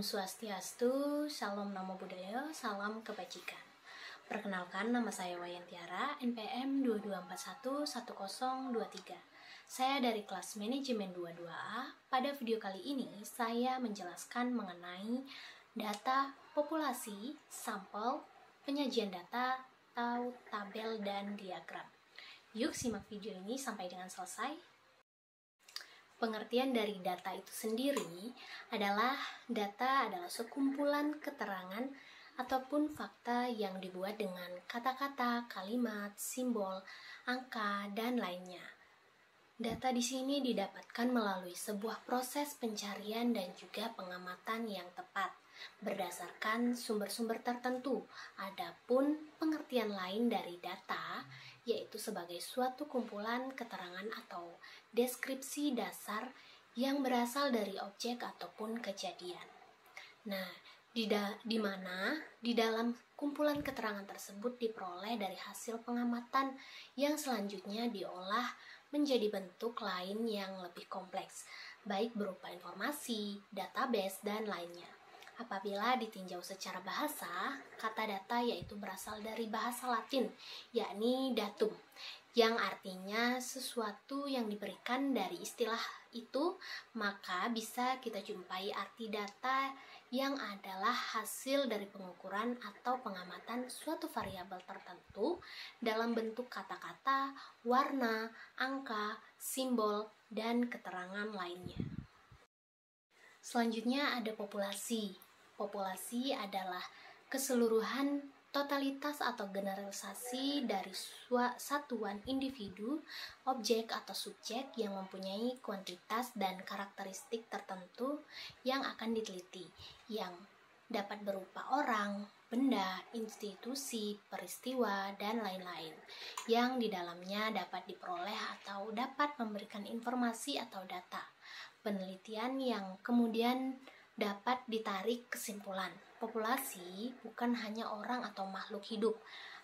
Swastiastu, Salam Namo Buddhaya, Salam Kebajikan. Perkenalkan, nama saya Wayan Tiara, NPM 22411023. Saya dari kelas manajemen 22A. Pada video kali ini, saya menjelaskan mengenai data populasi, sampel, penyajian data, atau tabel dan diagram. Yuk simak video ini sampai dengan selesai. Pengertian dari data itu sendiri adalah data adalah sekumpulan keterangan ataupun fakta yang dibuat dengan kata-kata, kalimat, simbol, angka, dan lainnya. Data di sini didapatkan melalui sebuah proses pencarian dan juga pengamatan yang tepat berdasarkan sumber-sumber tertentu. Adapun pengertian lain dari data yaitu sebagai suatu kumpulan keterangan atau deskripsi dasar yang berasal dari objek ataupun kejadian. Nah, di mana di dalam kumpulan keterangan tersebut diperoleh dari hasil pengamatan yang selanjutnya diolah menjadi bentuk lain yang lebih kompleks, baik berupa informasi, database, dan lainnya. Apabila ditinjau secara bahasa, kata data yaitu berasal dari bahasa Latin, yakni datum, yang artinya sesuatu yang diberikan dari istilah itu, maka bisa kita jumpai arti data yang adalah hasil dari pengukuran atau pengamatan suatu variabel tertentu dalam bentuk kata-kata, warna, angka, simbol, dan keterangan lainnya. Selanjutnya ada populasi. Populasi adalah keseluruhan totalitas atau generalisasi dari satuan individu, objek atau subjek yang mempunyai kuantitas dan karakteristik tertentu yang akan diteliti, yang dapat berupa orang, benda, institusi, peristiwa, dan lain-lain, yang di dalamnya dapat diperoleh atau dapat memberikan informasi atau data. Penelitian yang kemudian dapat ditarik kesimpulan. Populasi bukan hanya orang atau makhluk hidup,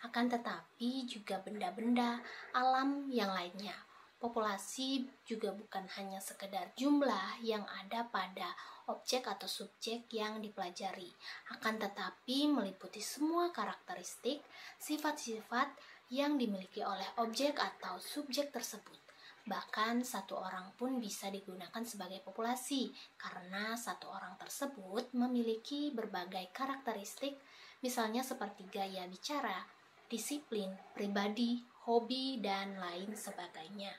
akan tetapi juga benda-benda alam yang lainnya. Populasi juga bukan hanya sekedar jumlah yang ada pada objek atau subjek yang dipelajari, akan tetapi meliputi semua karakteristik, sifat-sifat yang dimiliki oleh objek atau subjek tersebut. Bahkan satu orang pun bisa digunakan sebagai populasi karena satu orang tersebut memiliki berbagai karakteristik, misalnya seperti gaya bicara, disiplin, pribadi, hobi, dan lain sebagainya.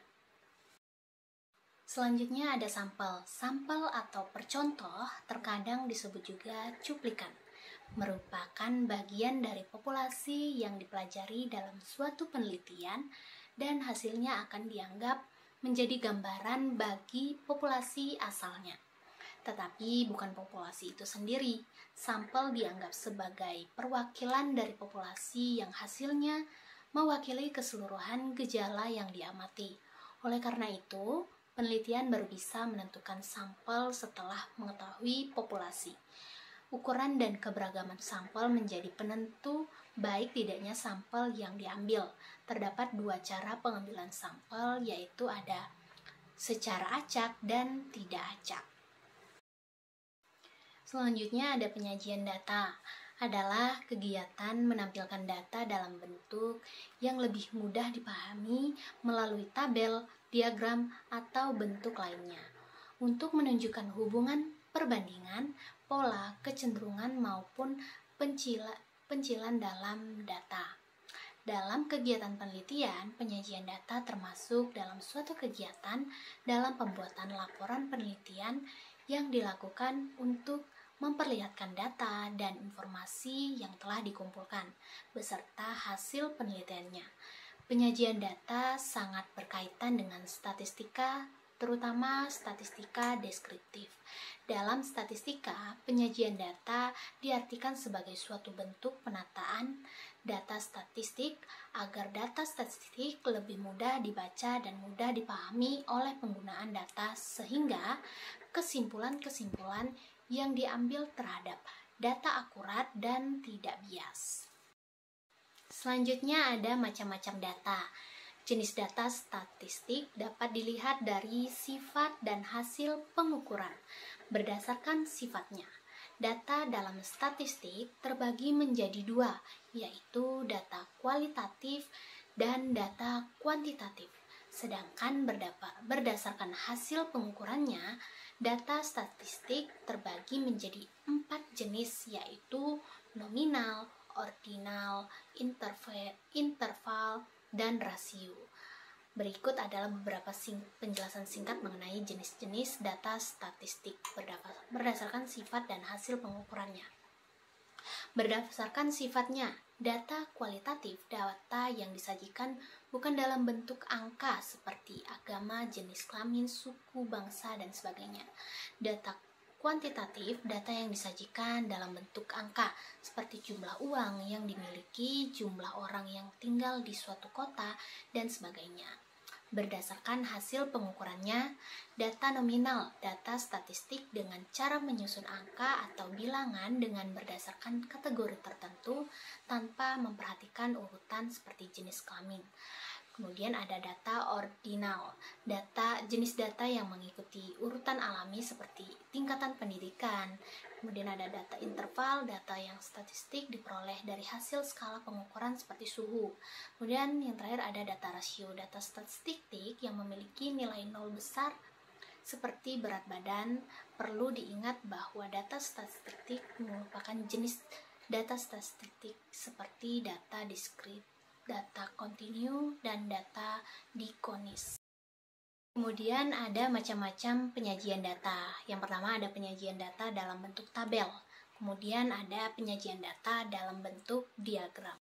Selanjutnya ada sampel. Sampel atau percontoh terkadang disebut juga cuplikan, merupakan bagian dari populasi yang dipelajari dalam suatu penelitian dan hasilnya akan dianggap menjadi gambaran bagi populasi asalnya. Tetapi bukan populasi itu sendiri. Sampel dianggap sebagai perwakilan dari populasi yang hasilnya mewakili keseluruhan gejala yang diamati. Oleh karena itu, penelitian baru bisa menentukan sampel setelah mengetahui populasi. Ukuran dan keberagaman sampel menjadi penentu baik tidaknya sampel yang diambil. Terdapat dua cara pengambilan sampel, yaitu ada secara acak dan tidak acak. Selanjutnya ada penyajian data. Adalah kegiatan menampilkan data dalam bentuk yang lebih mudah dipahami melalui tabel, diagram, atau bentuk lainnya. Untuk menunjukkan hubungan perbandingan, pola, kecenderungan, maupun pencilan dalam data. Dalam kegiatan penelitian, penyajian data termasuk dalam suatu kegiatan dalam pembuatan laporan penelitian yang dilakukan untuk memperlihatkan data dan informasi yang telah dikumpulkan beserta hasil penelitiannya. Penyajian data sangat berkaitan dengan statistika, terutama statistika deskriptif. Dalam statistika, penyajian data diartikan sebagai suatu bentuk penataan data statistik agar data statistik lebih mudah dibaca dan mudah dipahami oleh penggunaan data sehingga kesimpulan-kesimpulan yang diambil terhadap data akurat dan tidak bias. Selanjutnya ada macam-macam data. Jenis data statistik dapat dilihat dari sifat dan hasil pengukuran berdasarkan sifatnya. Data dalam statistik terbagi menjadi dua, yaitu data kualitatif dan data kuantitatif. Sedangkan berdasarkan hasil pengukurannya, data statistik terbagi menjadi 4 jenis, yaitu nominal, ordinal, interval, dan rasio. Berikut adalah beberapa penjelasan singkat mengenai jenis-jenis data statistik berdasarkan sifat dan hasil pengukurannya. Berdasarkan sifatnya, data kualitatif data yang disajikan bukan dalam bentuk angka seperti agama, jenis kelamin, suku, bangsa, dan sebagainya. Data kuantitatif data yang disajikan dalam bentuk angka seperti jumlah uang yang dimiliki, jumlah orang yang tinggal di suatu kota, dan sebagainya. Berdasarkan hasil pengukurannya, data nominal, data statistik dengan cara menyusun angka atau bilangan dengan berdasarkan kategori tertentu tanpa memperhatikan urutan seperti jenis kelamin. Kemudian ada data ordinal, jenis data yang mengikuti urutan alami seperti tingkatan pendidikan. Kemudian ada data interval, data yang statistik diperoleh dari hasil skala pengukuran seperti suhu. Kemudian yang terakhir ada data rasio, data statistik yang memiliki nilai nol besar seperti berat badan. Perlu diingat bahwa data statistik merupakan jenis data statistik seperti data diskrit, data kontinu, dan data dikonis. Kemudian ada macam-macam penyajian data. Yang pertama ada penyajian data dalam bentuk tabel. Kemudian ada penyajian data dalam bentuk diagram.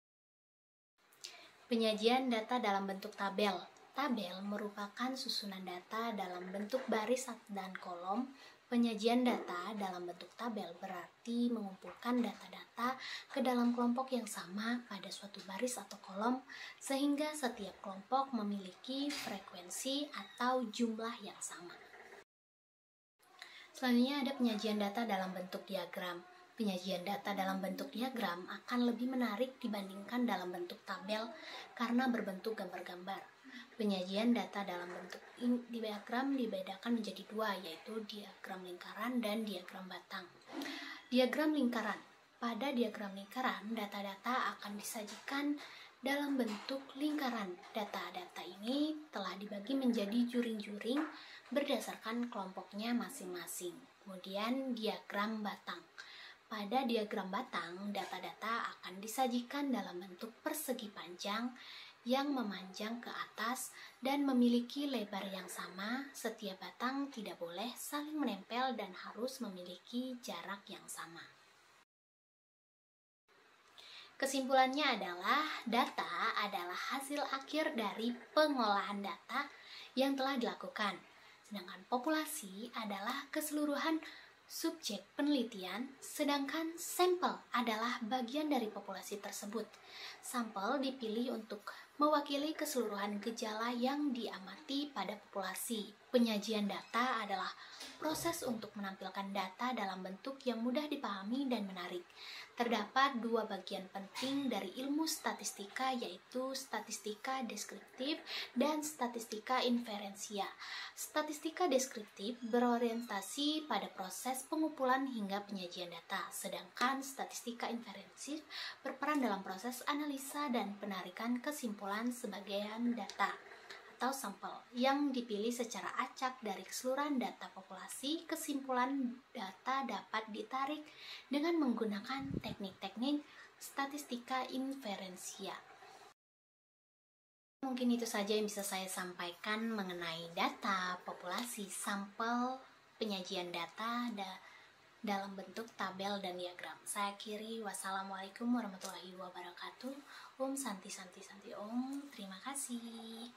Penyajian data dalam bentuk tabel. Tabel merupakan susunan data dalam bentuk baris dan kolom. Penyajian data dalam bentuk tabel berarti mengumpulkan data-data ke dalam kelompok yang sama pada suatu baris atau kolom, sehingga setiap kelompok memiliki frekuensi atau jumlah yang sama. Selanjutnya ada penyajian data dalam bentuk diagram. Penyajian data dalam bentuk diagram akan lebih menarik dibandingkan dalam bentuk tabel karena berbentuk gambar-gambar. Penyajian data dalam bentuk diagram dibedakan menjadi dua, yaitu diagram lingkaran dan diagram batang. Diagram lingkaran. Pada diagram lingkaran, data-data akan disajikan dalam bentuk lingkaran. Data-data ini telah dibagi menjadi juring-juring berdasarkan kelompoknya masing-masing. Kemudian diagram batang. Pada diagram batang, data-data akan disajikan dalam bentuk persegi panjang yang memanjang ke atas dan memiliki lebar yang sama. Setiap batang tidak boleh saling menempel dan harus memiliki jarak yang sama. Kesimpulannya adalah data adalah hasil akhir dari pengolahan data yang telah dilakukan, sedangkan populasi adalah keseluruhan subjek penelitian, sedangkan sampel adalah bagian dari populasi tersebut. Sampel dipilih untuk mewakili keseluruhan gejala yang diamati pada populasi. Penyajian data adalah proses untuk menampilkan data dalam bentuk yang mudah dipahami dan menarik. Terdapat dua bagian penting dari ilmu statistika, yaitu statistika deskriptif dan statistika inferensia. Statistika deskriptif berorientasi pada proses pengumpulan hingga penyajian data, sedangkan statistika inferensif berperan dalam proses analisa dan penarikan kesimpulan sebagian data atau sampel yang dipilih secara acak dari keseluruhan data populasi. Kesimpulan data dapat ditarik dengan menggunakan teknik-teknik statistika inferensia. Mungkin itu saja yang bisa saya sampaikan mengenai data populasi, sampel, penyajian data dalam bentuk tabel dan diagram. Saya akhiri, wassalamualaikum warahmatullahi wabarakatuh. Om Santi Santi Santi Om. Terima kasih.